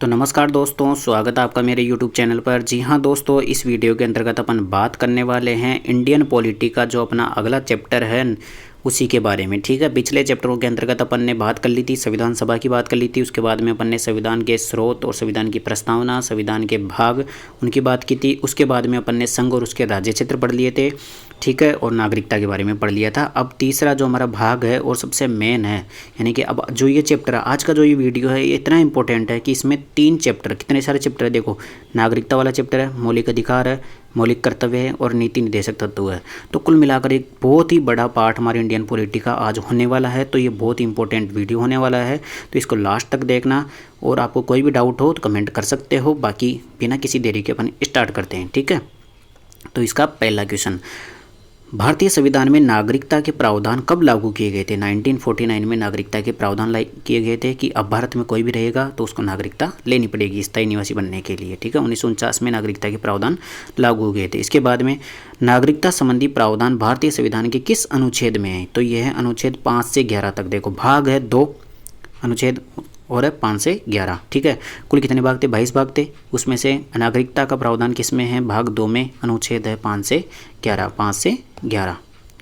तो नमस्कार दोस्तों, स्वागत है आपका मेरे YouTube चैनल पर। जी हाँ दोस्तों, इस वीडियो के अंतर्गत अपन बात करने वाले हैं इंडियन पॉलिटी का जो अपना अगला चैप्टर है उसी के बारे में। ठीक है, पिछले चैप्टरों के अंतर्गत अपन ने बात कर ली थी, संविधान सभा की बात कर ली थी। उसके बाद में अपन ने संविधान के स्रोत और संविधान की प्रस्तावना, संविधान के भाग, उनकी बात की थी। उसके बाद में अपन ने संघ और उसके राज्य क्षेत्र पढ़ लिए थे। ठीक है, और नागरिकता के बारे में पढ़ लिया था। अब तीसरा जो हमारा भाग है और सबसे मेन है, यानी कि अब जो ये चैप्टर है, आज का जो ये वीडियो है, ये इतना इंपॉर्टेंट है कि इसमें 3 चैप्टर, कितने सारे चैप्टर है देखो। नागरिकता वाला चैप्टर है, मौलिक अधिकार है, मौलिक कर्तव्य है और नीति निर्देशक तत्व है। तो कुल मिलाकर एक बहुत ही बड़ा पार्ट हमारे इंडियन पॉलिटी का आज होने वाला है। तो ये बहुत इंपॉर्टेंट वीडियो होने वाला है, तो इसको लास्ट तक देखना। और आपको कोई भी डाउट हो तो कमेंट कर सकते हो। बाकी बिना किसी देरी के अपन स्टार्ट करते हैं। ठीक है, तो इसका पहला क्वेश्चन, भारतीय संविधान में नागरिकता के प्रावधान कब लागू किए गए थे? 1949 में नागरिकता के प्रावधान किए गए थे कि अब भारत में कोई भी रहेगा तो उसको नागरिकता लेनी पड़ेगी स्थायी निवासी बनने के लिए। ठीक है, 1949 में नागरिकता के प्रावधान लागू हो गए थे। इसके बाद में नागरिकता संबंधी प्रावधान भारतीय संविधान के किस अनुच्छेद में है? तो यह है अनुच्छेद 5 से 11 तक। देखो, भाग है 2 अनुच्छेद और है 5 से 11। ठीक है, कुल कितने भाग थे? 22 भाग थे। उसमें से नागरिकता का प्रावधान किस में है? भाग 2 में। अनुच्छेद है 5 से 11, 5 से 11।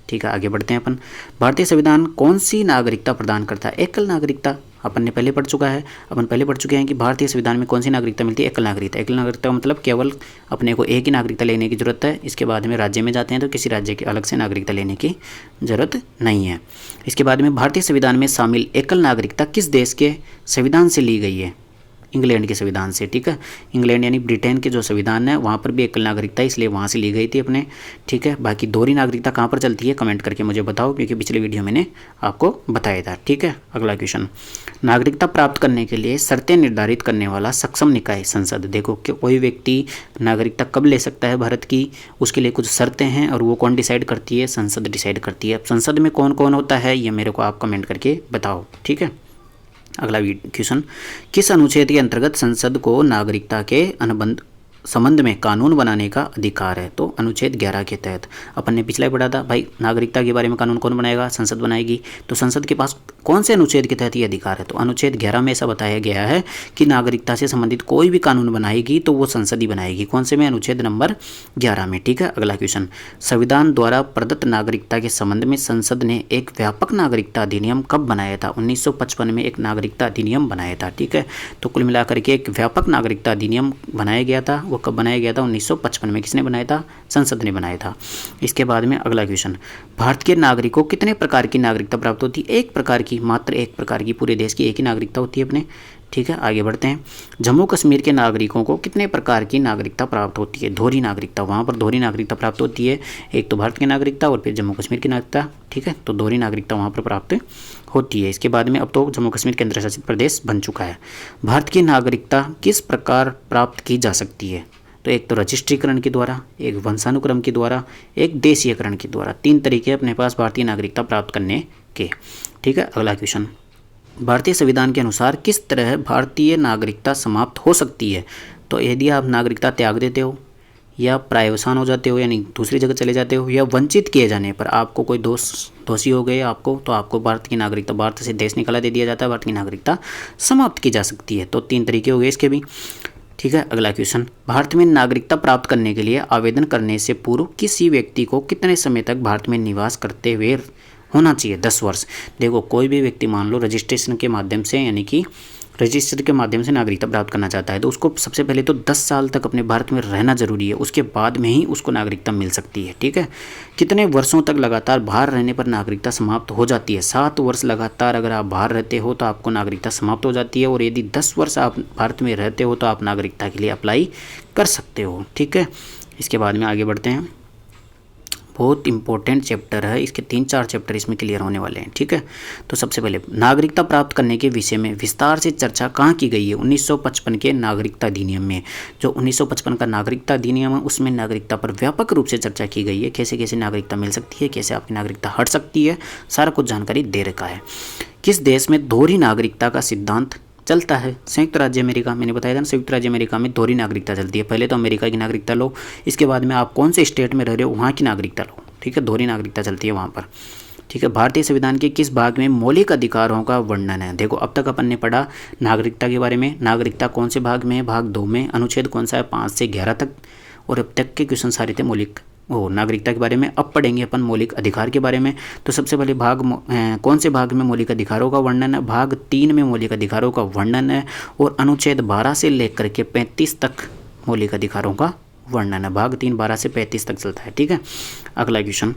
ठीक है, आगे बढ़ते हैं अपन। भारतीय संविधान कौन सी नागरिकता प्रदान करता है? एकल नागरिकता। अपन ने पहले पढ़ चुका है, अपन पहले पढ़ चुके हैं कि भारतीय संविधान में कौन सी नागरिकता मिलती है? एकल नागरिकता। एकल नागरिकता मतलब केवल अपने को एक ही नागरिकता लेने की जरूरत है। इसके बाद में राज्य में जाते हैं तो किसी राज्य की अलग से नागरिकता लेने की जरूरत नहीं है। इसके बाद में भारतीय संविधान में शामिल एकल नागरिकता किस देश के संविधान से ली गई है? इंग्लैंड के संविधान से। ठीक है, इंग्लैंड यानी ब्रिटेन के जो संविधान है वहाँ पर भी एकल नागरिकता, इसलिए वहाँ से ली गई थी अपने। ठीक है, बाकी दोहरी नागरिकता कहाँ पर चलती है कमेंट करके मुझे बताओ, क्योंकि पिछले वीडियो मैंने आपको बताया था। ठीक है, अगला क्वेश्चन, नागरिकता प्राप्त करने के लिए शर्तें निर्धारित करने वाला सक्षम निकाय संसद। देखो कि कोई व्यक्ति नागरिकता कब ले सकता है भारत की, उसके लिए कुछ शर्तें हैं और वो कौन डिसाइड करती है? संसद डिसाइड करती है। अब संसद में कौन कौन होता है ये मेरे को आप कमेंट करके बताओ। ठीक है, अगला क्वेश्चन, किस अनुच्छेद के अंतर्गत संसद को नागरिकता के अनुबंध संबंध में कानून बनाने का अधिकार है? तो अनुच्छेद 11 के तहत। अपन ने पिछला ही पढ़ा था भाई, नागरिकता के बारे में कानून कौन बनाएगा? संसद बनाएगी। तो संसद के पास कौन से अनुच्छेद के तहत ये अधिकार है? तो अनुच्छेद 11 में ऐसा बताया गया है कि नागरिकता से संबंधित कोई भी कानून बनाएगी तो वो संसद ही बनाएगी। कौन से में? अनुच्छेद नंबर 11 में। ठीक है, अगला क्वेश्चन, संविधान द्वारा प्रदत्त नागरिकता के संबंध में संसद ने एक व्यापक नागरिकता अधिनियम कब बनाया था? 1955 में एक नागरिकता अधिनियम बनाया था। ठीक है, तो कुल मिलाकर के एक व्यापक नागरिकता अधिनियम बनाया गया था। वो कब बनाया गया था? 1955 में। किसने बनाया था? संसद ने बनाया था। इसके बाद में अगला क्वेश्चन, भारत के नागरिकों को कितने प्रकार की नागरिकता प्राप्त होती है? एक प्रकार की, मात्र एक प्रकार की। पूरे देश की एक ही नागरिकता होती है अपने। ठीक है, आगे बढ़ते हैं। जम्मू कश्मीर के नागरिकों को कितने प्रकार की नागरिकता प्राप्त होती है? दोहरी नागरिकता। वहाँ पर दोहरी नागरिकता प्राप्त होती है, एक तो भारत की नागरिकता और फिर जम्मू कश्मीर की नागरिकता। ठीक है, तो दोहरी नागरिकता वहाँ पर प्राप्त होती है। इसके बाद में अब तो जम्मू कश्मीर केंद्र शासित प्रदेश बन चुका है। भारत की नागरिकता किस प्रकार प्राप्त की जा सकती है? तो एक तो रजिस्ट्रीकरण के द्वारा, एक वंशानुक्रम के द्वारा, एक देशीयकरण के द्वारा। 3 तरीके अपने पास भारतीय नागरिकता प्राप्त करने के। ठीक है, अगला क्वेश्चन, भारतीय संविधान के अनुसार किस तरह भारतीय नागरिकता समाप्त हो सकती है? तो यदि आप नागरिकता त्याग देते हो या प्रायवसान हो जाते हो, यानी दूसरी जगह चले जाते हो, या वंचित किए जाने पर आपको कोई दोषी हो गए आपको, तो आपको भारत की नागरिकता, भारत से देश निकाला दे दिया जाता है, भारत की नागरिकता समाप्त की जा सकती है। तो 3 तरीके हो गए इसके भी। ठीक है, अगला क्वेश्चन, भारत में नागरिकता प्राप्त करने के लिए आवेदन करने से पूर्व किसी व्यक्ति को कितने समय तक भारत में निवास करते हुए होना चाहिए? 10 वर्ष। देखो, कोई भी व्यक्ति मान लो रजिस्ट्रेशन के माध्यम से, यानी कि रजिस्टर के माध्यम से नागरिकता प्राप्त करना चाहता है, तो उसको सबसे पहले तो 10 साल तक अपने भारत में रहना जरूरी है। उसके बाद में ही उसको नागरिकता मिल सकती है। ठीक है, कितने वर्षों तक लगातार बाहर रहने पर नागरिकता समाप्त हो जाती है? 7 वर्ष लगातार अगर आप बाहर रहते हो तो आपको नागरिकता समाप्त हो जाती है। और यदि 10 वर्ष आप भारत में रहते हो तो आप नागरिकता के लिए अप्लाई कर सकते हो। ठीक है, इसके बाद में आगे बढ़ते हैं। बहुत इंपॉर्टेंट चैप्टर है, इसके 3-4 चैप्टर इसमें क्लियर होने वाले हैं। ठीक है, तो सबसे पहले नागरिकता प्राप्त करने के विषय में विस्तार से चर्चा कहाँ की गई है? 1955 के नागरिकता अधिनियम में। जो 1955 का नागरिकता अधिनियम है उसमें नागरिकता पर व्यापक रूप से चर्चा की गई है। कैसे कैसे नागरिकता मिल सकती है, कैसे आपकी नागरिकता हट सकती है, सारा कुछ जानकारी दे रखा है। किस देश में दोहरी नागरिकता का सिद्धांत चलता है? संयुक्त राज्य अमेरिका। मैंने बताया था ना, संयुक्त राज्य अमेरिका में दोहरी नागरिकता चलती है। पहले तो अमेरिका की नागरिकता लो, इसके बाद में आप कौन से स्टेट में रह रहे हो वहाँ की नागरिकता लो। ठीक है, दोहरी नागरिकता चलती है वहाँ पर। ठीक है। भारतीय संविधान के किस भाग में मौलिक अधिकारों का वर्णन है? देखो अब तक अपन ने पढ़ा नागरिकता के बारे में। नागरिकता कौन से भाग में है? भाग 2 में। अनुच्छेद कौन सा है? 5 से 11 तक। और अब तक के क्वेश्चन सारे थे नागरिकता के बारे में। अब पढ़ेंगे अपन मौलिक अधिकार के बारे में। तो सबसे पहले कौन से भाग में मौलिक अधिकारों का वर्णन है? भाग 3 में मौलिक अधिकारों का वर्णन है और अनुच्छेद 12 से लेकर के 35 तक मौलिक अधिकारों का वर्णन है। भाग 3 12 से 35 तक चलता है, ठीक है। अगला क्वेश्चन,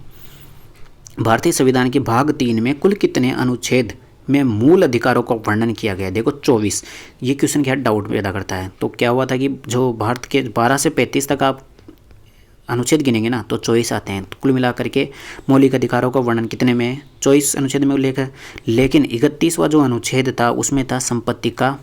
भारतीय संविधान के भाग 3 में कुल कितने अनुच्छेद में मूल अधिकारों का वर्णन किया गया? देखो 24। ये क्वेश्चन क्या डाउट पैदा करता है। तो क्या हुआ था कि जो भारत के 12 से 35 तक आप अनुच्छेद गिनेंगे ना तो 24 आते हैं। तो कुल मिलाकर के मौलिक अधिकारों का वर्णन कितने में है? 24 अनुच्छेद में उल्लेख है। लेकिन 31वां जो अनुच्छेद था उसमें था संपत्ति का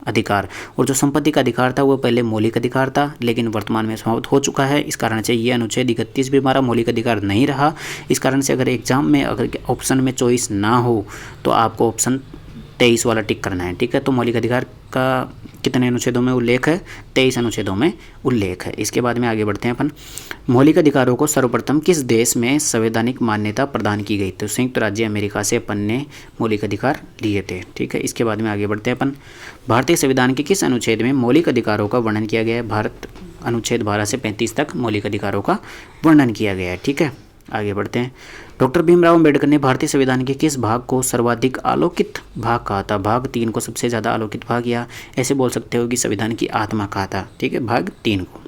अधिकार, और जो संपत्ति का अधिकार था वो पहले मौलिक अधिकार था लेकिन वर्तमान में समाप्त हो चुका है। इस कारण से ये अनुच्छेद 31 भी हमारा मौलिक अधिकार नहीं रहा। इस कारण से अगर एग्जाम में अगर ऑप्शन में चॉइस ना हो तो आपको ऑप्शन 23 वाला टिक करना है, ठीक है। तो मौलिक अधिकार का कितने अनुच्छेदों में उल्लेख है? 23 अनुच्छेदों में उल्लेख है। इसके बाद में आगे बढ़ते हैं अपन। मौलिक अधिकारों को सर्वप्रथम किस देश में संवैधानिक मान्यता प्रदान की गई? तो संयुक्त राज्य अमेरिका से अपन ने मौलिक अधिकार लिए थे, ठीक है। इसके बाद में आगे बढ़ते हैं अपन। भारतीय संविधान के किस अनुच्छेद में मौलिक अधिकारों का वर्णन किया गया है? भारत अनुच्छेद 12 से 35 तक मौलिक अधिकारों का वर्णन किया गया है, ठीक है। आगे बढ़ते हैं। डॉक्टर भीमराव अम्बेडकर ने भारतीय संविधान के किस भाग को सर्वाधिक आलोकित भाग कहा था? भाग 3 को सबसे ज़्यादा आलोकित भाग, या ऐसे बोल सकते हो कि संविधान की आत्मा कहा था, ठीक है, भाग 3 को।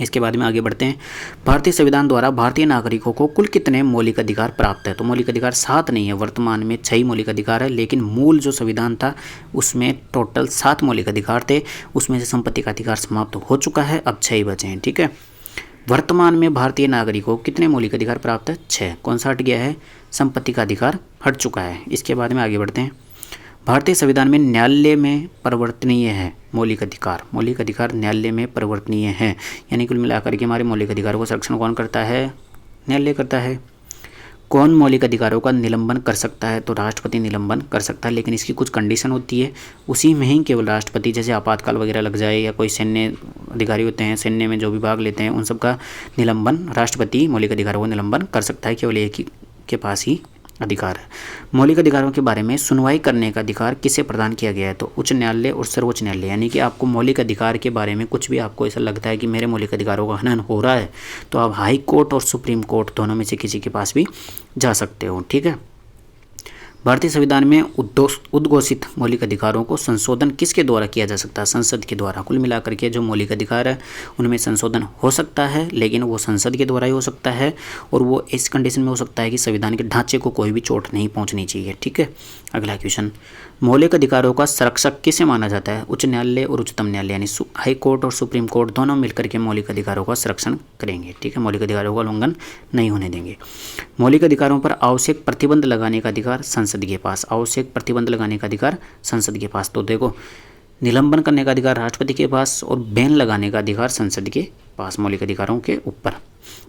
इसके बाद में आगे बढ़ते हैं। भारतीय संविधान द्वारा भारतीय नागरिकों को कुल कितने मौलिक अधिकार प्राप्त है? तो मौलिक अधिकार 7 नहीं है, वर्तमान में 6 मौलिक अधिकार है। लेकिन मूल जो संविधान था उसमें टोटल 7 मौलिक अधिकार थे। उसमें से संपत्ति का अधिकार समाप्त हो चुका है, अब 6 बचे हैं, ठीक है। वर्तमान में भारतीय नागरिकों को कितने मौलिक अधिकार प्राप्त है? 6। कौन सा हट गया है? संपत्ति का अधिकार हट चुका है। इसके बाद में आगे बढ़ते हैं। भारतीय संविधान में न्यायालय में परिवर्तनीय है मौलिक अधिकार। मौलिक अधिकार न्यायालय में परिवर्तनीय है, यानी कुल मिलाकर के हमारे मौलिक अधिकारों का संरक्षण कौन करता है? न्यायालय करता है। कौन मौलिक अधिकारों का निलंबन कर सकता है? तो राष्ट्रपति निलंबन कर सकता है, लेकिन इसकी कुछ कंडीशन होती है। उसी में ही केवल राष्ट्रपति, जैसे आपातकाल वगैरह लग जाए या कोई सैन्य अधिकारी होते हैं, सैन्य में जो भी भाग लेते हैं, उन सब का निलंबन राष्ट्रपति मौलिक अधिकारों का निलंबन कर सकता है। केवल एक ही के पास ही अधिकार है। मौलिक अधिकारों के बारे में सुनवाई करने का अधिकार किसे प्रदान किया गया है? तो उच्च न्यायालय और सर्वोच्च न्यायालय। यानी कि आपको मौलिक अधिकार के बारे में कुछ भी आपको ऐसा लगता है कि मेरे मौलिक अधिकारों का हनन हो रहा है तो आप हाई कोर्ट और सुप्रीम कोर्ट दोनों में से किसी के पास भी जा सकते हो, ठीक है। भारतीय संविधान में उद्घोषित मौलिक अधिकारों को संशोधन किसके द्वारा किया जा सकता है? संसद के द्वारा। कुल मिलाकर के जो मौलिक अधिकार है उनमें संशोधन हो सकता है, लेकिन वो संसद के द्वारा ही हो सकता है, और वो इस कंडीशन में हो सकता है कि संविधान के ढांचे को कोई भी चोट नहीं पहुंचनी चाहिए, ठीक है। अगला क्वेश्चन, मौलिक अधिकारों का संरक्षक किसे माना जाता है? उच्च न्यायालय और उच्चतम न्यायालय, यानी हाई कोर्ट और सुप्रीम कोर्ट दोनों मिलकर के मौलिक अधिकारों का संरक्षण करेंगे, ठीक है। मौलिक अधिकारों का उल्लंघन नहीं होने देंगे। मौलिक अधिकारों पर आवश्यक प्रतिबंध लगाने का अधिकार संसद के पास। आवश्यक प्रतिबंध लगाने का अधिकार संसद के पास। तो देखो, निलंबन करने का अधिकार राष्ट्रपति के पास और बैन लगाने का अधिकार संसद के पास मौलिक अधिकारों के ऊपर।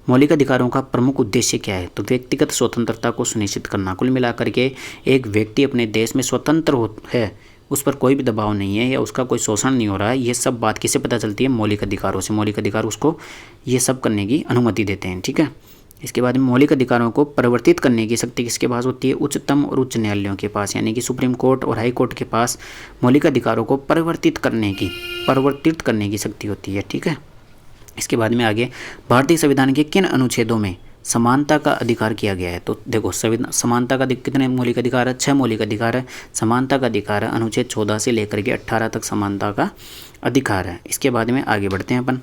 मौलिक अधिकारों का प्रमुख उद्देश्य क्या है? तो व्यक्तिगत स्वतंत्रता को सुनिश्चित करना। कुल मिलाकर के एक व्यक्ति अपने देश में स्वतंत्र है, उस पर कोई भी दबाव नहीं है या उसका कोई शोषण नहीं हो रहा है, ये सब बात किससे पता चलती है? मौलिक अधिकारों से। मौलिक अधिकार उसको ये सब करने की अनुमति देते हैं, ठीक है। इसके बाद में मौलिक अधिकारों को परिवर्तित करने की शक्ति किसके पास होती है? उच्चतम और उच्च न्यायालयों के पास, यानी कि सुप्रीम कोर्ट और हाई कोर्ट के पास मौलिक अधिकारों को परिवर्तित करने की शक्ति होती है, ठीक है। इसके बाद में आगे, भारतीय संविधान के किन अनुच्छेदों में समानता का अधिकार किया गया है? तो देखो, समानता का कितने मौलिक अधिकार है? 6 मौलिक अधिकार है। समानता का अधिकार है अनुच्छेद 14 से लेकर के 18 तक समानता का अधिकार है। इसके बाद में आगे बढ़ते हैं अपन।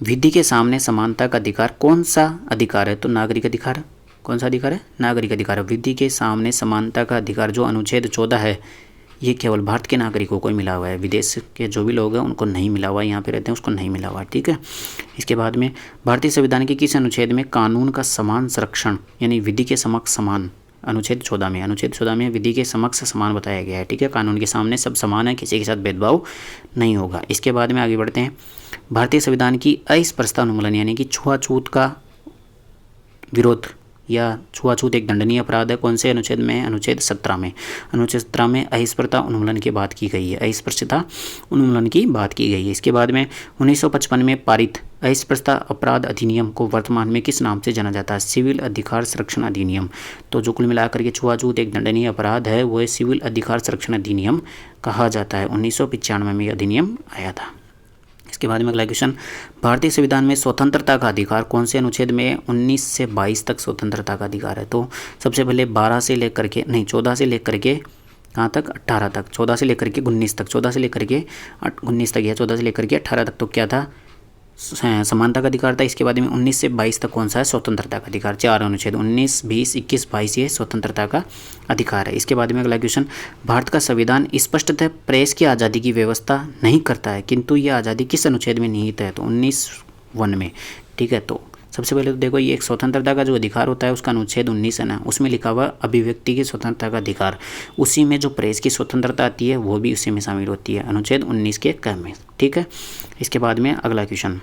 विधि के सामने समानता का अधिकार कौन सा अधिकार है? तो नागरिक अधिकार। कौन सा अधिकार है? नागरिक अधिकार। विधि के सामने समानता का अधिकार जो अनुच्छेद 14 है, ये केवल भारत के नागरिकों को मिला हुआ है। विदेश के जो भी लोग हैं उनको नहीं मिला हुआ है, यहाँ पे रहते हैं उसको नहीं मिला हुआ है, ठीक है। इसके बाद में भारतीय संविधान के किस अनुच्छेद में कानून का समान संरक्षण यानी विधि के समक्ष समान? अनुच्छेद 14 में विधि के समक्ष समान बताया गया है, ठीक है। कानून के सामने सब समान है, किसी के साथ भेदभाव नहीं होगा। इसके बाद में आगे बढ़ते हैं। भारतीय संविधान की अस्पृश्यता उन्मूलन यानी कि छुआछूत का विरोध या छुआछूत एक दंडनीय अपराध है, कौन से अनुच्छेद में है? अनुच्छेद 17 में। अनुच्छेद 17 में अहिंसप्रता उन्मूलन की बात की गई है, अहिंसप्रता उन्मूलन की बात की गई है। इसके बाद में 1955 में पारित अहिंसप्रता अपराध अधिनियम को वर्तमान में किस नाम से जाना जाता है? सिविल अधिकार संरक्षण अधिनियम। तो जो कुल मिलाकर के छुआछूत एक दंडनीय अपराध है वो सिविल अधिकार संरक्षण अधिनियम कहा जाता है। 1995 में यह अधिनियम आया था। इसके बाद में अगला क्वेश्चन, भारतीय संविधान में स्वतंत्रता का अधिकार कौन से अनुच्छेद में? 19 से 22 तक स्वतंत्रता का अधिकार है। तो सबसे पहले 14 से लेकर के 14 से लेकर के कहाँ तक? 18 तक। 14 से लेकर के 19 तक, 14 से लेकर के 19 तक या 14 से लेकर के 18 तक तो क्या था? समानता का अधिकार था। इसके बाद में 19 से 22 तक कौन सा है? स्वतंत्रता का अधिकार। 4 अनुच्छेद 19, 20, 21, 22 ये स्वतंत्रता का अधिकार है। इसके बाद में अगला क्वेश्चन, भारत का संविधान स्पष्टतः प्रेस की आज़ादी की व्यवस्था नहीं करता है, किंतु यह आज़ादी किस अनुच्छेद में निहित है? तो 19(1) में। ठीक है, तो सबसे पहले तो देखो ये एक स्वतंत्रता का जो अधिकार होता है उसका अनुच्छेद 19 है ना, उसमें लिखा हुआ अभिव्यक्ति की स्वतंत्रता का अधिकार, उसी में जो प्रेस की स्वतंत्रता आती है वो भी उसी में शामिल होती है, अनुच्छेद 19 के क में। ठीक है, इसके बाद में अगला क्वेश्चन,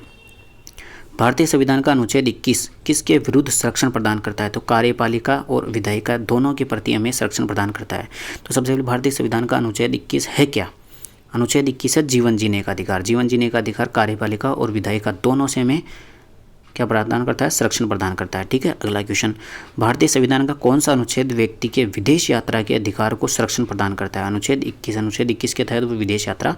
भारतीय संविधान का अनुच्छेद 21 किसके विरुद्ध संरक्षण प्रदान करता है? तो कार्यपालिका और विधायिका दोनों के प्रति हमें संरक्षण प्रदान करता है। तो सबसे पहले भारतीय संविधान का अनुच्छेद 21 है क्या? अनुच्छेद 21 है जीवन जीने का अधिकार। जीवन जीने का अधिकार कार्यपालिका और विधायिका दोनों से हमें क्या प्रदान करता है? संरक्षण प्रदान करता है। ठीक है, अगला क्वेश्चन, भारतीय संविधान का कौन सा अनुच्छेद व्यक्ति के विदेश यात्रा के अधिकार को संरक्षण प्रदान करता है? अनुच्छेद 21। अनुच्छेद 21 के तहत वो विदेश यात्रा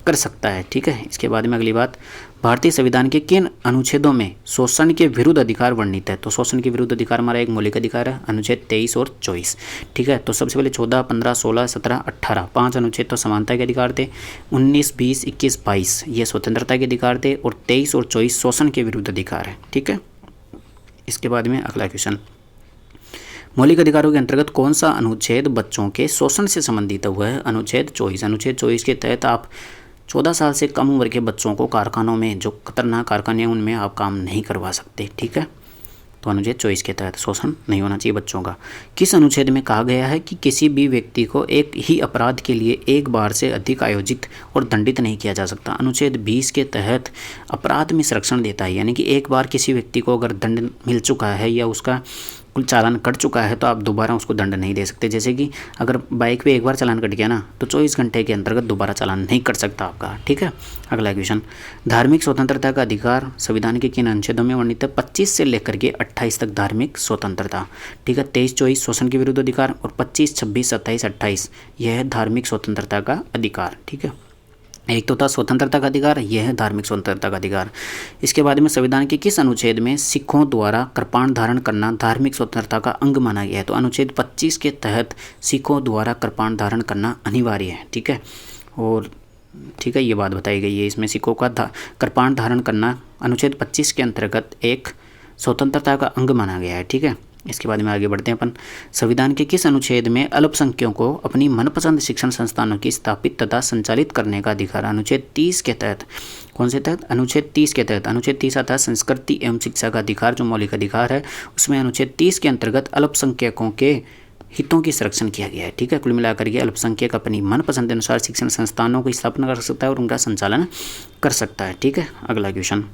कर सकता है। ठीक है, इसके बाद में अगली बात, भारतीय संविधान के किन अनुच्छेदों में शोषण के विरुद्ध अधिकार वर्णित है? तो शोषण के विरुद्ध अधिकार हमारा एक मौलिक अधिकार है, अनुच्छेद 23 और 24। ठीक है, तो सबसे पहले 14, 15, 16, 17, 18 5 अनुच्छेद तो समानता के अधिकार थे, 19, 20, 21, 22 ये स्वतंत्रता के अधिकार थे और 23 और 24 शोषण के विरुद्ध अधिकार है। ठीक है, इसके बाद में अगला क्वेश्चन, मौलिक अधिकारों के अंतर्गत कौन सा अनुच्छेद बच्चों के शोषण से संबंधित हुआ है? अनुच्छेद 24। अनुच्छेद 24 के तहत आप 14 साल से कम उम्र के बच्चों को कारखानों में, जो खतरनाक कारखाने हैं उनमें आप काम नहीं करवा सकते। ठीक है, तो अनुच्छेद 24 के तहत शोषण नहीं होना चाहिए बच्चों का। किस अनुच्छेद में कहा गया है कि किसी भी व्यक्ति को एक ही अपराध के लिए एक बार से अधिक आयोजित और दंडित नहीं किया जा सकता? अनुच्छेद 20 के तहत अपराध में संरक्षण देता है, यानी कि एक बार किसी व्यक्ति को अगर दंड मिल चुका है या उसका कुल चालान कट चुका है तो आप दोबारा उसको दंड नहीं दे सकते। जैसे कि अगर बाइक पे एक बार चालान कट गया ना तो 24 घंटे के अंतर्गत दोबारा चालान नहीं कट सकता आपका। ठीक है, अगला क्वेश्चन, धार्मिक स्वतंत्रता का अधिकार संविधान के किन अनुच्छेदों में वर्णित है? 25 से लेकर के 28 तक धार्मिक स्वतंत्रता। ठीक है, 23, 24 शोषण के विरुद्ध अधिकार और 25, 26, 27, 28 यह है धार्मिक स्वतंत्रता का अधिकार। ठीक है, एक तो था स्वतंत्रता का अधिकार, यह है धार्मिक स्वतंत्रता का अधिकार। इसके बाद में संविधान के किस अनुच्छेद में सिखों द्वारा कृपाण धारण करना धार्मिक स्वतंत्रता का अंग माना गया है? तो अनुच्छेद 25 के तहत सिखों द्वारा कृपाण धारण करना अनिवार्य है। ठीक है, और ठीक है ये बात बताई गई है इसमें, सिखों का कृपाण धारण करना अनुच्छेद 25 के अंतर्गत एक स्वतंत्रता का अंग माना गया है। ठीक है, इसके बाद में आगे बढ़ते हैं अपन, संविधान के किस अनुच्छेद में अल्पसंख्यकों को अपनी मनपसंद शिक्षण संस्थानों की स्थापित तथा संचालित करने का अधिकार? अनुच्छेद 30 के तहत। कौन से तहत? अनुच्छेद 30 के तहत। अनुच्छेद 30 आता है संस्कृति एवं शिक्षा का अधिकार, जो मौलिक अधिकार है उसमें अनुच्छेद 30 के अंतर्गत अल्पसंख्यकों के हितों की संरक्षण किया गया है। ठीक है, कुल मिलाकर के अल्पसंख्यक अपनी मनपसंद अनुसार शिक्षण संस्थानों की स्थापना कर सकता है और उनका संचालन कर सकता है। ठीक है, अगला क्वेश्चन,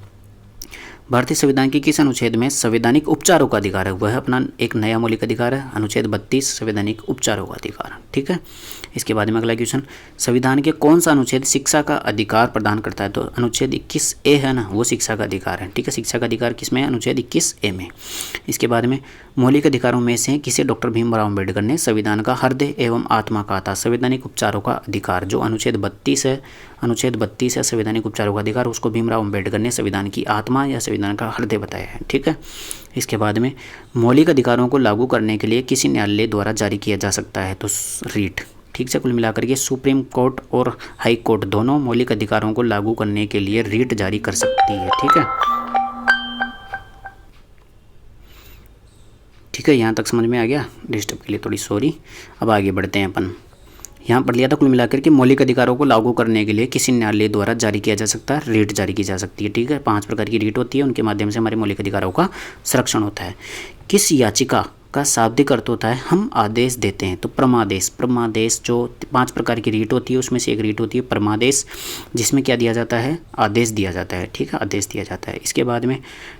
भारतीय संविधान के किस अनुच्छेद में संवैधानिक उपचारों का अधिकार है? वह अपना एक नया मौलिक अधिकार है, अनुच्छेद 32 संवैधानिक उपचारों का अधिकार। ठीक है, इसके बाद में अगला क्वेश्चन, संविधान के कौन सा अनुच्छेद शिक्षा का अधिकार प्रदान करता है? तो अनुच्छेद 21A है ना, वो शिक्षा का अधिकार है। ठीक है, शिक्षा का अधिकार किस में? अनुच्छेद 21A में। इसके बाद में मौलिक अधिकारों में से किसे डॉक्टर भीमराव अम्बेडकर ने संविधान का हृदय एवं आत्मा कहा था? संवैधानिक उपचारों का अधिकार, जो अनुच्छेद 32 है, अनुच्छेद 32 है संवैधानिक उपचारों का अधिकार, उसको भीमराव अम्बेडकर ने संविधान की आत्मा या संविधान का हृदय बताया है। ठीक है, इसके बाद में मौलिक अधिकारों को लागू करने के लिए किसी न्यायालय द्वारा जारी किया जा सकता है? तो रीट। ठीक से, कुल मिलाकर के सुप्रीम कोर्ट और हाई कोर्ट दोनों मौलिक अधिकारों को लागू करने के लिए रीट जारी कर सकती है। ठीक है, ठीक है, यहाँ तक समझ में आ गया? डिस्टर्ब के लिए थोड़ी सॉरी। अब आगे बढ़ते हैं अपन, यहाँ पर लिया था कुल मिलाकर के मौलिक अधिकारों को लागू करने के लिए किसी न्यायालय द्वारा जारी किया जा सकता है, रीट जारी की जा सकती है। ठीक है, 5 प्रकार की रीट होती है, उनके माध्यम से हमारे मौलिक अधिकारों का संरक्षण होता है। किस याचिका का शाब्दिक अर्थ होता है हम आदेश देते हैं। तो परमादेश, परमादेश जो 5 प्रकार की रीट होती है उसमें से एक रीट होती है परमादेश, जिसमें क्या दिया जाता है, आदेश दिया जाता है। ठीक है, आदेश दिया जाता है। इसके बाद में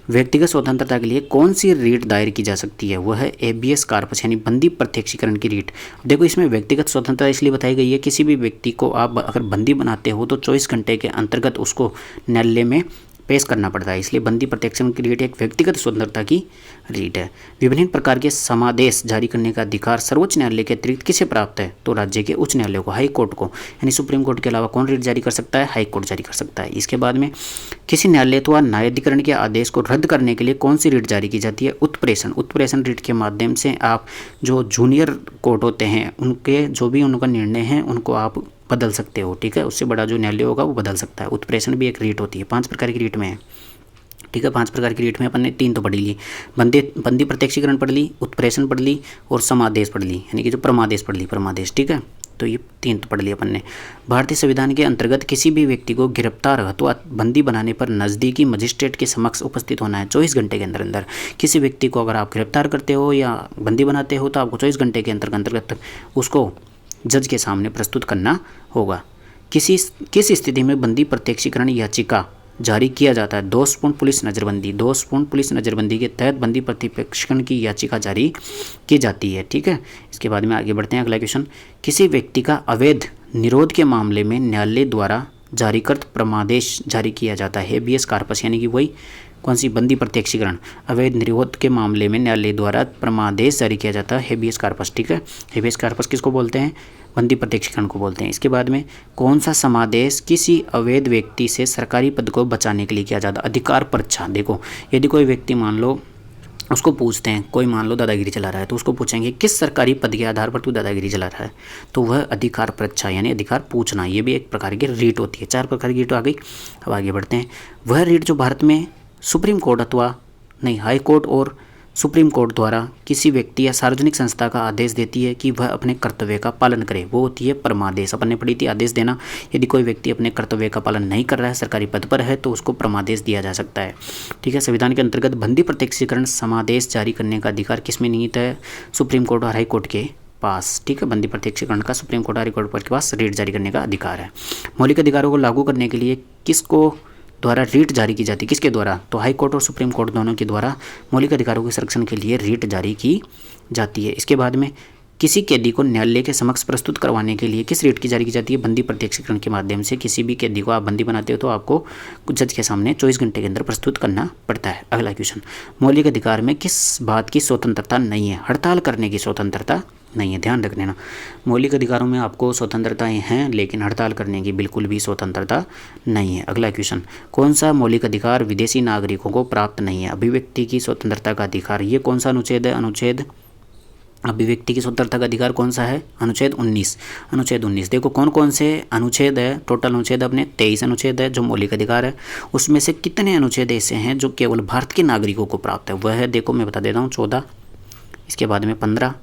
व्यक्तिगत स्वतंत्रता के लिए कौन सी रीट दायर की जा सकती है, वह है एबियस कार्पस यानी बंदी प्रत्यक्षीकरण की रीट। देखो इसमें व्यक्तिगत स्वतंत्रता इसलिए बताई गई है, किसी भी व्यक्ति को आप अगर बंदी बनाते हो तो 24 घंटे के अंतर्गत उसको न्यायालय में पेश करना पड़ता है, इसलिए बंदी प्रत्यक्षीकरण की रीट एक व्यक्तिगत स्वतंत्रता की रीट है। विभिन्न प्रकार के समादेश जारी करने का अधिकार सर्वोच्च न्यायालय के अतिरिक्त किसे प्राप्त है, तो राज्य के उच्च न्यायालय को, हाई कोर्ट को, यानी सुप्रीम कोर्ट के अलावा कौन रीट जारी कर सकता है, हाई कोर्ट जारी कर सकता है। इसके बाद में किसी न्यायालय अथवा न्यायाधिकरण के आदेश को रद्द करने के लिए कौन सी रीट जारी की जाती है, उत्प्रेषण। उत्प्रेषण रीट के माध्यम से आप जो जूनियर कोर्ट होते हैं उनके जो भी उनका निर्णय है उनको आप बदल सकते हो। ठीक है, उससे बड़ा जो न्यायालय होगा वो बदल सकता है। उत्प्रेषण भी एक रीट होती है, 5 प्रकार की रीट में है। ठीक है, 5 प्रकार की रीट में अपन ने 3 तो पढ़ ली, बंदी प्रत्यक्षीकरण पढ़ ली, उत्प्रेषण पढ़ ली और समादेश पढ़ ली, यानी कि जो परमादेश पढ़ ली, परमादेश। ठीक है, तो ये 3 तो पढ़ लिया अपन ने। भारतीय संविधान के अंतर्गत किसी भी व्यक्ति को गिरफ्तार अथवा बंदी बनाने पर नज़दीकी मजिस्ट्रेट के समक्ष उपस्थित होना है 24 घंटे के अंदर अंदर। किसी व्यक्ति को अगर आप गिरफ्तार करते हो या बंदी बनाते हो तो आपको 24 घंटे के अंतर्गत उसको जज के सामने प्रस्तुत करना होगा। किस स्थिति में बंदी प्रत्यक्षीकरण याचिका जारी किया जाता है, दोषपूर्ण पुलिस नज़रबंदी। दोषपूर्ण पुलिस नज़रबंदी के तहत बंदी प्रत्यक्षीकरण की याचिका जारी की जाती है। ठीक है, इसके बाद में आगे बढ़ते हैं। अगला क्वेश्चन, किसी व्यक्ति का अवैध निरोध के मामले में न्यायालय द्वारा जारीकृत प्रमादेश जारी किया जाता है, हेबियस कार्पस, यानी कि वही कौन सी, बंदी प्रत्यक्षीकरण। अवैध निरोध के मामले में न्यायालय द्वारा प्रमादेश जारी किया जाता है, हेबियस कार्पस। ठीक है, हेबियस कार्पस किसको बोलते हैं, बंदी प्रत्यक्षीकरण को बोलते हैं। इसके बाद में कौन सा समादेश किसी अवैध व्यक्ति से सरकारी पद को बचाने के लिए किया जाता है, अधिकार परीक्षा। देखो यदि कोई व्यक्ति मान लो उसको पूछते हैं, कोई मान लो दादागिरी चला रहा है तो उसको पूछेंगे किस सरकारी पद के आधार पर तू दादागिरी चला रहा है, तो वह अधिकार परीक्षा यानी अधिकार पूछना, ये भी एक प्रकार की रीट होती है। 4 प्रकार की रीट आ गई। अब आगे बढ़ते हैं। वह रीट जो भारत में सुप्रीम कोर्ट अथवा नहीं हाई कोर्ट और सुप्रीम कोर्ट द्वारा किसी व्यक्ति या सार्वजनिक संस्था का आदेश देती है कि वह अपने कर्तव्य का पालन करे, वो होती है परमादेश। अपन ने पढ़ी थी आदेश देना। यदि कोई व्यक्ति अपने कर्तव्य का पालन नहीं कर रहा है, सरकारी पद पर है, तो उसको परमादेश दिया जा सकता है। ठीक है, संविधान के अंतर्गत बंदी प्रत्यक्षीकरण समादेश जारी करने का अधिकार किसमें निहित है, सुप्रीम कोर्ट और हाई कोर्ट के पास। ठीक है, बंदी प्रत्यक्षीकरण का सुप्रीम कोर्ट और हाई कोर्ट के पास रीट जारी करने का अधिकार है। मौलिक अधिकारों को लागू करने के लिए किसको द्वारा रीट जारी की जाती है, किसके द्वारा, तो हाई कोर्ट और सुप्रीम कोर्ट दोनों के द्वारा मौलिक अधिकारों के संरक्षण के लिए रीट जारी की जाती है। इसके बाद में किसी कैदी को न्यायालय के समक्ष प्रस्तुत करवाने के लिए किस रीट की जारी की जाती है, बंदी प्रत्यक्षीकरण के माध्यम से। किसी भी कैदी को आप बंदी बनाते हो तो आपको जज के सामने 24 घंटे के अंदर प्रस्तुत करना पड़ता है। अगला क्वेश्चन, मौलिक अधिकार में किस बात की स्वतंत्रता नहीं है, हड़ताल करने की स्वतंत्रता नहीं है, ध्यान रख लेना। मौलिक अधिकारों में आपको स्वतंत्रताएं हैं लेकिन हड़ताल करने की बिल्कुल भी स्वतंत्रता नहीं है। अगला क्वेश्चन, कौन सा मौलिक अधिकार विदेशी नागरिकों को प्राप्त नहीं है, अभिव्यक्ति की स्वतंत्रता का अधिकार। ये कौन सा अनुच्छेद है, अनुच्छेद अभिव्यक्ति की स्वतंत्रता का अधिकार कौन सा है, अनुच्छेद 19। अनुच्छेद 19 देखो कौन कौन से अनुच्छेद है, टोटल अनुच्छेद अपने 23 अनुच्छेद है जो मौलिक अधिकार है। उसमें से कितने अनुच्छेद ऐसे हैं जो केवल भारत के नागरिकों को प्राप्त है, वह है देखो मैं बता देता हूँ 14, इसके बाद में 15,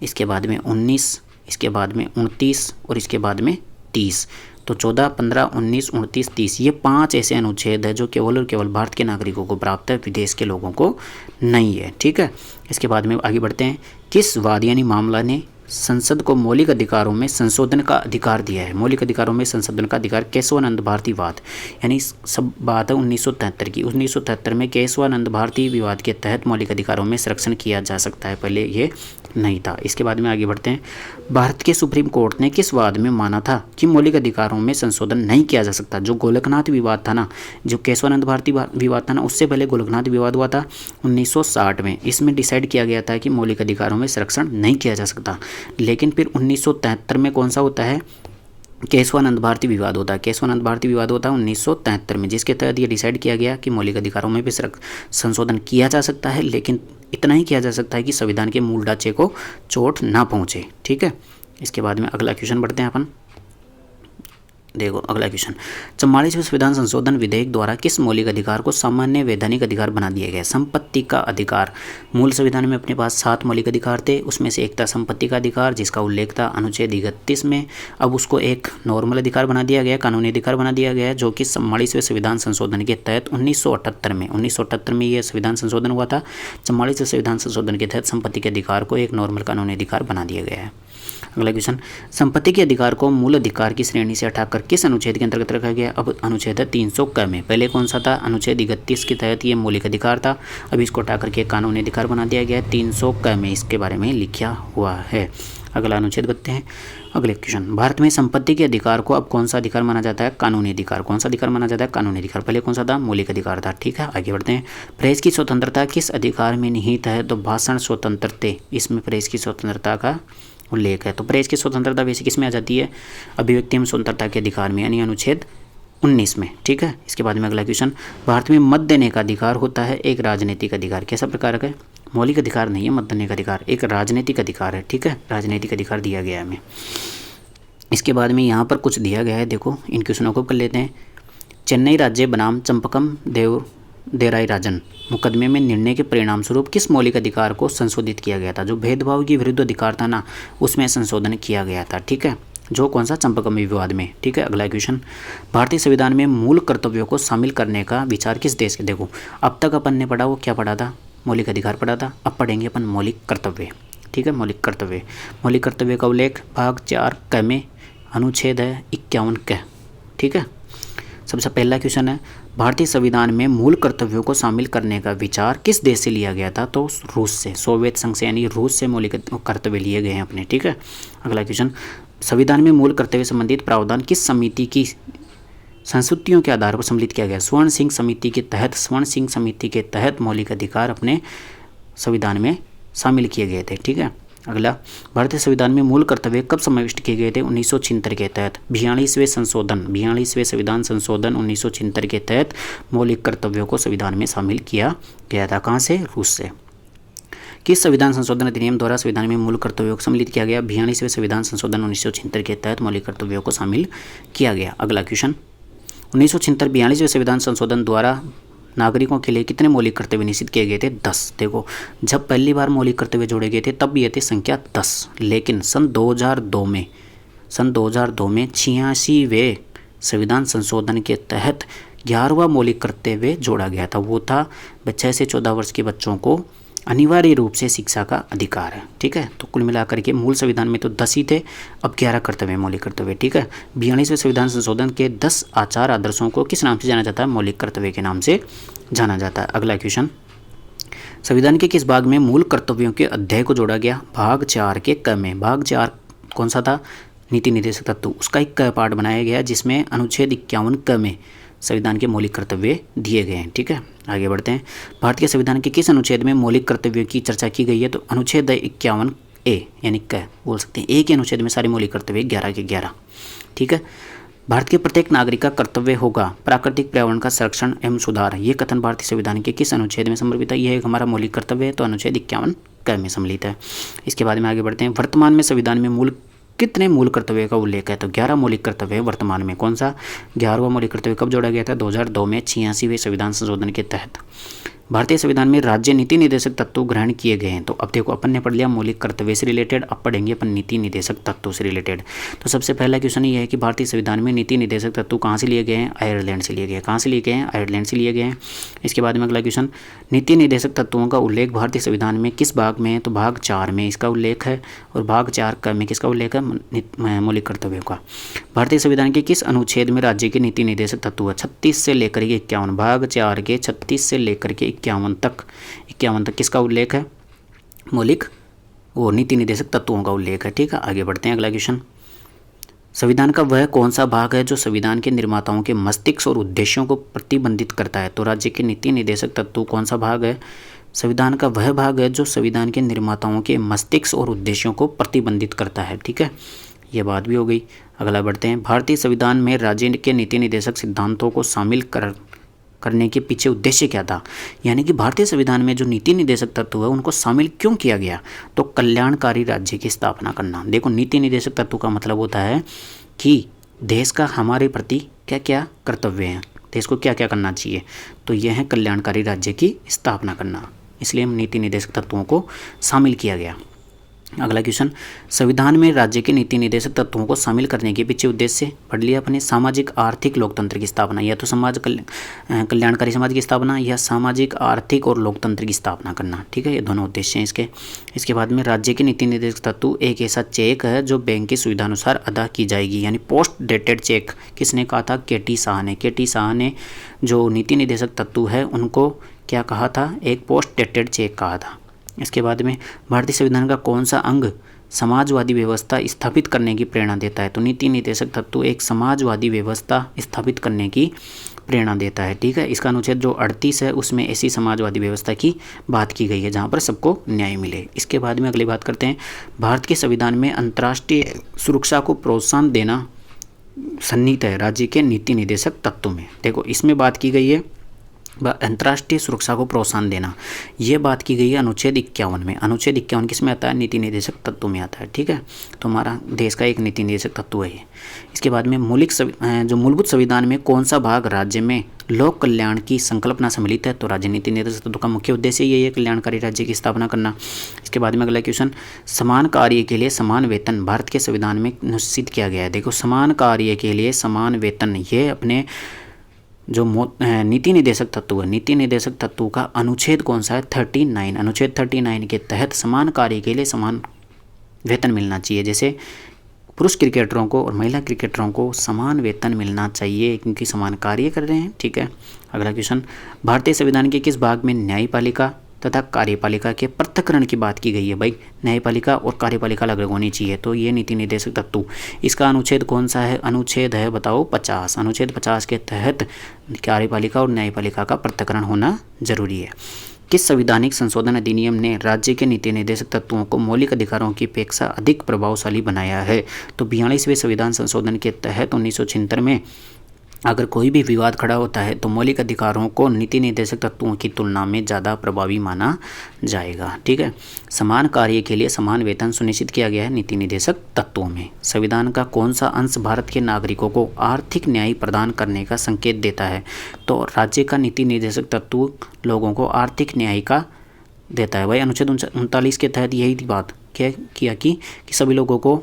इसके बाद में 19, इसके बाद में 29 और इसके बाद में 30। तो 14, 15, 19, 29, 30 ये 5 ऐसे अनुच्छेद है जो केवल और केवल भारत के नागरिकों को प्राप्त है, विदेश के लोगों को नहीं है। ठीक है, इसके बाद में आगे बढ़ते हैं। किस वाद यानी मामला ने संसद को मौलिक अधिकारों में संशोधन का अधिकार दिया है, मौलिक अधिकारों में संशोधन का अधिकार, केशवानंद भारती वाद, यानी सब बात है 1973 की। 1973 में केशवानंद भारती विवाद के तहत मौलिक अधिकारों में संरक्षण किया जा सकता है, पहले ये नहीं था। इसके बाद में आगे बढ़ते हैं। भारत के सुप्रीम कोर्ट ने किस वाद में माना था कि मौलिक अधिकारों में संशोधन नहीं किया जा सकता, जो गोलकनाथ विवाद था ना, जो केशवानंद भारती विवाद था ना, उससे पहले गोलकनाथ विवाद हुआ था 1960 में। इसमें डिसाइड किया गया था कि मौलिक अधिकारों में संरक्षण नहीं किया जा सकता, लेकिन फिर 1973 में कौन सा होता है, केशवानंद भारती विवाद होता है। केशवानंद भारती विवाद होता है 1973 में, जिसके तहत ये डिसाइड किया गया कि मौलिक अधिकारों में भी संशोधन किया जा सकता है, लेकिन इतना ही किया जा सकता है कि संविधान के मूल ढांचे को चोट ना पहुंचे। ठीक है, इसके बाद में अगला क्वेश्चन बढ़ते हैं अपन। देखो अगला क्वेश्चन, 44वें संविधान संशोधन विधेयक द्वारा किस मौलिक अधिकार को सामान्य वैधानिक अधिकार बना दिया गया? संपत्ति का अधिकार। मूल संविधान में अपने पास 7 मौलिक अधिकार थे, उसमें से एक था संपत्ति का अधिकार जिसका उल्लेख था अनुच्छेद 31 में। अब उसको एक नॉर्मल अधिकार बना दिया गया, कानूनी अधिकार बना दिया गया, जो कि 44वें संविधान संशोधन के तहत 1978 में यह संविधान संशोधन हुआ था। 44वें संविधान संशोधन के तहत संपत्ति के अधिकार को एक नॉर्मल कानूनी अधिकार बना दिया गया है। अगला क्वेश्चन, संपत्ति के अधिकार को मूल अधिकार की श्रेणी से हटाकर किस अनुच्छेद के अंतर्गत रखा गया? अब अनुच्छेद है 300 क में। पहले कौन सा था? अनुच्छेद 31 के तहत ये मौलिक अधिकार था, अब इसको हटाकर के कानूनी अधिकार बना दिया गया है। 300 क में इसके बारे में लिखा हुआ है। अगला अनुच्छेद बढ़ते हैं। अगले क्वेश्चन, भारत में संपत्ति के अधिकार को अब कौन सा अधिकार माना जाता है? कानूनी अधिकार। कौन सा अधिकार माना जाता है? कानूनी अधिकार। पहले कौन सा था? मौलिक अधिकार था। ठीक है, आगे बढ़ते हैं। प्रेस की स्वतंत्रता किस अधिकार में निहित है? तो भाषण स्वतंत्रता, इसमें प्रेस की स्वतंत्रता का उल्लेख है। तो प्रेस की स्वतंत्रता वैसे किस में आ जाती है? अभिव्यक्ति एवं स्वतंत्रता के अधिकार में, यानी अनुच्छेद 19 में। ठीक है, इसके बाद में अगला क्वेश्चन, भारत में मत देने का अधिकार होता है एक राजनीतिक अधिकार। कैसा प्रकार का? मौलिक अधिकार नहीं है मत देने का अधिकार, एक राजनीतिक अधिकार है। ठीक है, राजनीतिक अधिकार दिया गया है हमें। इसके बाद में यहाँ पर कुछ दिया गया है, देखो इन क्वेश्चनों को कर लेते हैं। चेन्नई राज्य बनाम चंपकम देवराय राजन मुकदमे में निर्णय के परिणाम स्वरूप किस मौलिक अधिकार को संशोधित किया गया था? जो भेदभाव के विरुद्ध अधिकार था ना, उसमें संशोधन किया गया था। ठीक है, जो कौन सा? चंपकम विवाद में। ठीक है, अगला क्वेश्चन, भारतीय संविधान में मूल कर्तव्यों को शामिल करने का विचार किस देश के? देखो अब तक अपन ने पढ़ा वो क्या पढ़ा था? मौलिक अधिकार पढ़ा था। अब पढ़ेंगे अपन मौलिक कर्तव्य। ठीक है, मौलिक कर्तव्य। मौलिक कर्तव्य का उल्लेख भाग 4 क में, अनुच्छेद है 51 क। ठीक है, सबसे पहला क्वेश्चन है, भारतीय संविधान में मूल कर्तव्यों को शामिल करने का विचार किस देश से लिया गया था? तो रूस से, सोवियत संघ से, यानी रूस से मौलिक कर्तव्य लिए गए हैं अपने। ठीक है, अगला क्वेश्चन, संविधान में मूल कर्तव्य संबंधित प्रावधान किस समिति की संस्तुतियों के आधार पर सम्मिलित किया गया? स्वर्ण सिंह समिति के तहत मौलिक अधिकार अपने संविधान में शामिल किए गए थे। ठीक है, अगला, भारतीय संविधान में मूल कर्तव्य कब समाविष्ट किए गए थे? 1976 के तहत। 42वें संविधान संशोधन 1976 के तहत मौलिक कर्तव्यों को संविधान में शामिल किया गया था। कहाँ से? रूस से। किस संविधान संशोधन अधिनियम द्वारा संविधान में मूल कर्तव्यों को सम्मिलित किया गया? 42वें संविधान संशोधन 1976 के तहत मौलिक कर्तव्यों को शामिल किया गया। अगला क्वेश्चन, 1976 42वें संविधान संशोधन द्वारा नागरिकों के लिए कितने मौलिक कर्तव्य निश्चित किए गए थे? 10। देखो जब पहली बार मौलिक कर्तव्य जोड़े गए थे तब ये थे संख्या 10, लेकिन सन 2002 में 86वें संविधान संशोधन के तहत 11वां मौलिक कर्तव्य जोड़ा गया था। वो था 6 से 14 वर्ष के बच्चों को अनिवार्य रूप से शिक्षा का अधिकार है। ठीक है, तो कुल मिलाकर के मूल संविधान में तो 10 ही थे, अब 11 कर्तव्य मौलिक कर्तव्य। ठीक है, 42वें संविधान संशोधन के 10 आचार आदर्शों को किस नाम से जाना जाता है? मौलिक कर्तव्य के नाम से जाना जाता है। अगला क्वेश्चन, संविधान के किस भाग में मूल कर्तव्यों के अध्याय को जोड़ा गया? भाग 4 के क में। भाग 4 कौन सा था? नीति निर्देशक तत्व, उसका एक क पार्ट बनाया गया जिसमें अनुच्छेद 51 क में संविधान के मौलिक कर्तव्य दिए गए हैं। ठीक है, आगे बढ़ते हैं। भारतीय संविधान के किस अनुच्छेद में मौलिक कर्तव्यों की चर्चा की गई है? तो अनुच्छेद 51 ए, यानी क बोल सकते हैं। एक ही अनुच्छेद में सारे मौलिक कर्तव्य 11 के 11। ठीक है, भारत के प्रत्येक नागरिक का कर्तव्य होगा प्राकृतिक पर्यावरण का संरक्षण एवं सुधार। ये कथन भारतीय संविधान के किस अनुच्छेद में समर्पित है? यह एक हमारा मौलिक कर्तव्य है, तो अनुच्छेद 51 क में सम्मिलित है। इसके बाद में आगे बढ़ते हैं। वर्तमान में संविधान में कितने मूल कर्तव्य का उल्लेख है? तो 11 मौलिक कर्तव्य है वर्तमान में। कौन सा? 11वां मौलिक कर्तव्य कब जोड़ा गया था? 2002 में 86वें संविधान संशोधन के तहत। भारतीय संविधान में राज्य नीति निर्देशक तत्व ग्रहण किए गए हैं। तो अब देखो अपन ने पढ़ लिया मौलिक कर्तव्य से रिलेटेड, अब पढ़ेंगे अपन नीति निर्देशक तत्वों से रिलेटेड। तो सबसे पहला क्वेश्चन ये है कि भारतीय संविधान में नीति निर्देशक तत्व कहाँ से लिए गए हैं? आयरलैंड से लिए गए हैं। कहाँ से लिए गए हैं? आयरलैंड से लिए गए हैं। इसके बाद में अगला क्वेश्चन, नीति निर्देशक तत्वों का उल्लेख भारतीय संविधान में किस भाग में है? तो भाग 4 में इसका उल्लेख है, और भाग 4 क में किसका उल्लेख है? मौलिक कर्तव्यों का। भारतीय संविधान के किस अनुच्छेद में राज्य के नीति निर्देशक तत्व है? 36 से लेकर के 51। भाग 4 के 36 से लेकर के 51 तक किसका उल्लेख है? मौलिक नीति निर्देशक तत्वों का उल्लेख है। ठीक है, आगे बढ़ते हैं। अगला क्वेश्चन, संविधान का वह कौन सा भाग है जो संविधान के निर्माताओं के मस्तिष्क और उद्देश्यों को प्रतिबंधित करता है? तो राज्य के नीति निर्देशक तत्व कौन सा भाग है? संविधान का वह भाग है जो संविधान के निर्माताओं के मस्तिष्क और उद्देश्यों को प्रतिबंधित करता है। ठीक है, ये बात भी हो गई। अगला बढ़ते हैं। भारतीय संविधान में राज्य के नीति निर्देशक सिद्धांतों को शामिल करने के पीछे उद्देश्य क्या था? यानी कि भारतीय संविधान में जो नीति निर्देशक तत्व है उनको शामिल क्यों किया गया? तो कल्याणकारी राज्य की स्थापना करना। देखो नीति निर्देशक तत्व का मतलब होता है कि देश का हमारे प्रति क्या क्या कर्तव्य हैं, देश को क्या क्या करना चाहिए, तो यह है कल्याणकारी राज्य की स्थापना करना। इसलिए हम नीति निर्देशक तत्वों को शामिल किया गया। अगला क्वेश्चन, संविधान में राज्य के नीति निर्देशक तत्वों को शामिल करने के पीछे उद्देश्य पढ़ लिया अपने, सामाजिक आर्थिक लोकतंत्र की स्थापना, या तो कल्याणकारी समाज की स्थापना या सामाजिक आर्थिक और लोकतंत्र की स्थापना करना। ठीक है, ये दोनों उद्देश्य हैं इसके। इसके बाद में राज्य के नीति निर्देशक तत्व एक ऐसा चेक है जो बैंक की सुविधा अनुसार अदा की जाएगी, यानी पोस्ट डेटेड चेक। किसने कहा था? के.टी. शाह ने। के.टी. शाह ने जो नीति निर्देशक तत्व है उनको क्या कहा था? एक पोस्ट डेटेड चेक कहा था। इसके बाद में भारतीय संविधान का कौन सा अंग समाजवादी व्यवस्था स्थापित करने की प्रेरणा देता है? तो नीति निर्देशक तत्व एक समाजवादी व्यवस्था स्थापित करने की प्रेरणा देता है। ठीक है, इसका अनुच्छेद जो 38 है उसमें ऐसी समाजवादी व्यवस्था की बात की गई है जहाँ पर सबको न्याय मिले। इसके बाद में अगली बात करते हैं, भारत के संविधान में अंतर्राष्ट्रीय सुरक्षा को प्रोत्साहन देना सन्निहित है राज्य के नीति निर्देशक तत्व में। देखो, इसमें बात की गई है अंतर्राष्ट्रीय सुरक्षा को प्रोत्साहन देना, ये बात की गई है अनुच्छेद 51 में। अनुच्छेद 51 किस में आता है? नीति निर्देशक तत्व में आता है। ठीक है, तो हमारा देश का एक नीति निर्देशक तत्व है ये। इसके बाद में जो मूलभूत संविधान में कौन सा भाग राज्य में लोक कल्याण की संकल्पना सम्मिलित है? तो राज्य नीति निर्देशक तत्व का मुख्य उद्देश्य यही है, कल्याणकारी राज्य की स्थापना करना। इसके बाद में अगला क्वेश्चन, समान कार्य के लिए समान वेतन भारत के संविधान में निश्चित किया गया है। देखो, समान कार्य के लिए समान वेतन, ये अपने जो नीति निर्देशक तत्व है, नीति निर्देशक तत्व का अनुच्छेद कौन सा है? 39। अनुच्छेद 39 के तहत समान कार्य के लिए समान वेतन मिलना चाहिए। जैसे पुरुष क्रिकेटरों को और महिला क्रिकेटरों को समान वेतन मिलना चाहिए क्योंकि समान कार्य कर रहे हैं। ठीक है, अगला क्वेश्चन, भारतीय संविधान के किस भाग में न्यायपालिका तथा कार्यपालिका के पृथक्करण की बात की गई है? भाई, न्यायपालिका और कार्यपालिका अलग अलग होनी चाहिए, तो ये नीति निर्देशक तत्व। इसका अनुच्छेद कौन सा है? अनुच्छेद है, बताओ, 50। अनुच्छेद 50 के तहत कार्यपालिका और न्यायपालिका का पृथक्करण होना जरूरी है। किस संवैधानिक संशोधन अधिनियम ने राज्य के नीति निर्देशक तत्वों को मौलिक अधिकारों की अपेक्षा अधिक प्रभावशाली बनाया है? तो 42वें संविधान संशोधन के तहत 1976 में अगर कोई भी विवाद खड़ा होता है तो मौलिक अधिकारों को नीति निर्देशक तत्वों की तुलना में ज़्यादा प्रभावी माना जाएगा। ठीक है, समान कार्य के लिए समान वेतन सुनिश्चित किया गया है नीति निर्देशक तत्वों में। संविधान का कौन सा अंश भारत के नागरिकों को आर्थिक न्याय प्रदान करने का संकेत देता है? तो राज्य का नीति निर्देशक तत्व लोगों को आर्थिक न्याय का देता है। भाई, अनुच्छेद 39 के तहत यही बात क्या किया कि सभी लोगों को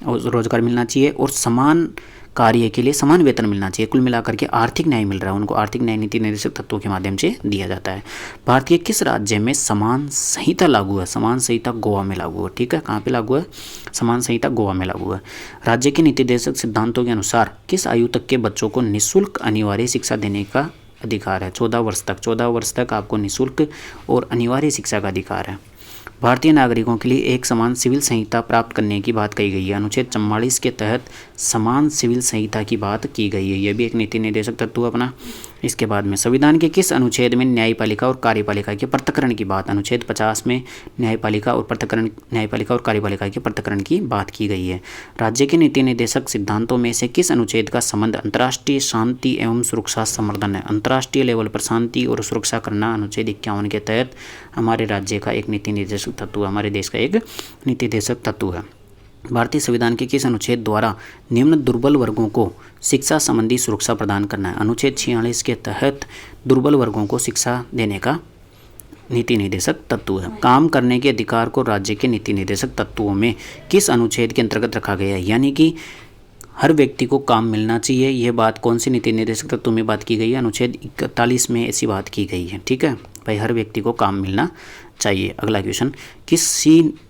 रोजगार मिलना चाहिए और समान कार्य के लिए समान वेतन मिलना चाहिए। कुल मिलाकर के आर्थिक न्याय मिल रहा है उनको, आर्थिक न्याय नीति निर्देशक तत्वों के माध्यम से दिया जाता है। भारतीय किस राज्य में समान संहिता लागू है? समान संहिता गोवा में लागू है। ठीक है, कहाँ पे लागू है? समान संहिता गोवा में लागू है। राज्य के नीति निर्देशक सिद्धांतों के अनुसार किस आयु तक के बच्चों को निःशुल्क अनिवार्य शिक्षा देने का अधिकार है? 14 वर्ष तक। 14 वर्ष तक आपको निःशुल्क और अनिवार्य शिक्षा का अधिकार है। भारतीय नागरिकों के लिए एक समान सिविल संहिता प्राप्त करने की बात कही गई है। अनुच्छेद 44 के तहत समान सिविल संहिता की बात की गई है। यह भी एक नीति निर्देशक तत्व अपना। इसके बाद में संविधान के किस अनुच्छेद में न्यायपालिका और कार्यपालिका के पृथक्करण की बात? अनुच्छेद 50 में न्यायपालिका और कार्यपालिका के पृथक्करण की बात की गई है। राज्य के नीति निर्देशक सिद्धांतों में से किस अनुच्छेद का संबंध अंतर्राष्ट्रीय शांति एवं सुरक्षा संवर्धन है? अंतर्राष्ट्रीय लेवल पर शांति और सुरक्षा करना अनुच्छेद 51 के तहत हमारे राज्य का एक नीति निर्देशक तत्व, हमारे देश का एक नीति निर्देशक तत्व है। भारतीय संविधान के किस अनुच्छेद द्वारा निम्न दुर्बल वर्गों को शिक्षा संबंधी सुरक्षा प्रदान करना है? अनुच्छेद 46 के तहत दुर्बल वर्गों को शिक्षा देने का नीति निर्देशक तत्व है। काम करने के अधिकार को राज्य के नीति निर्देशक तत्वों में किस अनुच्छेद के अंतर्गत रखा गया है? यानी कि हर व्यक्ति को काम मिलना चाहिए, यह बात कौन सी नीति निर्देशक तत्व में बात की गई है? अनुच्छेद 41 में ऐसी बात की गई है। ठीक है भाई, हर व्यक्ति को काम मिलना चाहिए। अगला क्वेश्चन,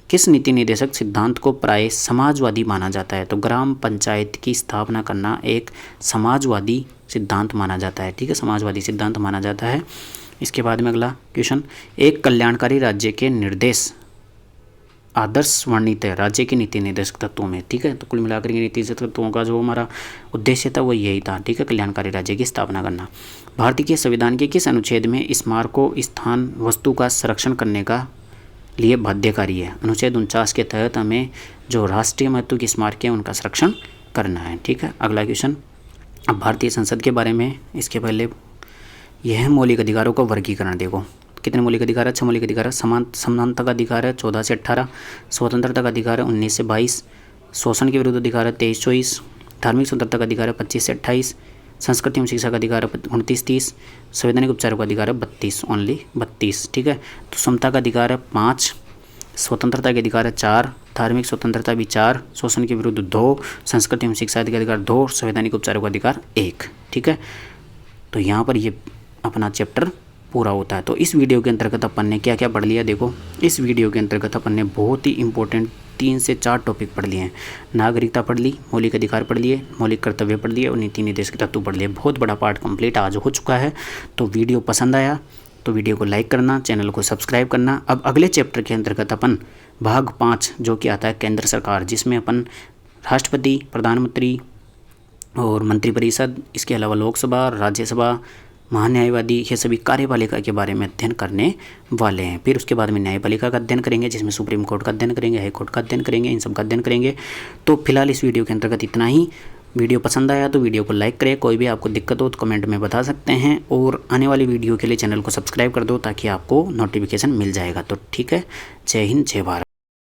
किस नीति निर्देशक सिद्धांत को प्राय समाजवादी माना जाता है? तो ग्राम पंचायत की स्थापना करना एक समाजवादी सिद्धांत माना जाता है। ठीक है, समाजवादी सिद्धांत माना जाता है। इसके बाद में अगला क्वेश्चन, एक कल्याणकारी राज्य के निर्देश आदर्श वर्णित है राज्य के नीति निर्देशक तत्वों में। ठीक है, तो कुल मिलाकर के नीति निर्देशक तत्वों का जो हमारा उद्देश्य था वो यही था। ठीक है, कल्याणकारी राज्य की स्थापना करना। भारतीय के संविधान के किस अनुच्छेद में स्मारकों स्थान वस्तु का संरक्षण करने का लिए बाध्यकारी है? अनुच्छेद 49 के तहत हमें जो राष्ट्रीय महत्व की स्मारक है उनका संरक्षण करना है। ठीक है, अगला क्वेश्चन, अब भारतीय संसद के बारे में। इसके पहले यह मौलिक अधिकारों का वर्गीकरण देखो, कितने मौलिक अधिकार है? 6 मौलिक अधिकार है। समानता का अधिकार है 14 से 18, स्वतंत्रता का अधिकार है 19 से 22, शोषण के विरुद्ध अधिकार है 23-24, धार्मिक स्वतंत्रता का अधिकार है 25 से 28, संस्कृति एवं शिक्षा का अधिकार है 29-30, संवैधानिक उपचारों का अधिकार है 32, ओनली 32, ठीक है। तो समता का अधिकार है 5, स्वतंत्रता के अधिकार है 4, धार्मिक स्वतंत्रता भी 4, शोषण के विरुद्ध 2, संस्कृति एवं शिक्षा का अधिकार 2, संवैधानिक उपचारों का अधिकार 1, ठीक है। तो यहाँ पर ये अपना चैप्टर पूरा होता है। तो इस वीडियो के अंतर्गत अपन ने क्या क्या पढ़ लिया, देखो इस वीडियो के अंतर्गत अपन ने बहुत ही इंपॉर्टेंट 3 से 4 टॉपिक पढ़ लिए हैं। नागरिकता पढ़ ली, मौलिक अधिकार पढ़ लिए, मौलिक कर्तव्य पढ़ लिए और नीति निर्देश के तत्व पढ़ लिए। बहुत बड़ा पार्ट कंप्लीट आज हो चुका है। तो वीडियो पसंद आया तो वीडियो को लाइक करना, चैनल को सब्सक्राइब करना। अब अगले चैप्टर के अंतर्गत अपन भाग 5 जो कि आता है केंद्र सरकार, जिसमें अपन राष्ट्रपति, प्रधानमंत्री और मंत्रिपरिषद, इसके अलावा लोकसभा, राज्यसभा, महान्यायवादी, ये सभी कार्यपालिका के बारे में अध्ययन करने वाले हैं। फिर उसके बाद में न्यायपालिका का अध्ययन करेंगे, जिसमें सुप्रीम कोर्ट का अध्ययन करेंगे, हाई कोर्ट का अध्ययन करेंगे, इन सब का अध्ययन करेंगे। तो फिलहाल इस वीडियो के अंतर्गत इतना ही। वीडियो पसंद आया तो वीडियो को लाइक करें, कोई भी आपको दिक्कत हो तो कमेंट में बता सकते हैं, और आने वाली वीडियो के लिए चैनल को सब्सक्राइब कर दो ताकि आपको नोटिफिकेशन मिल जाएगा। तो ठीक है, जय हिंद, जय भारत।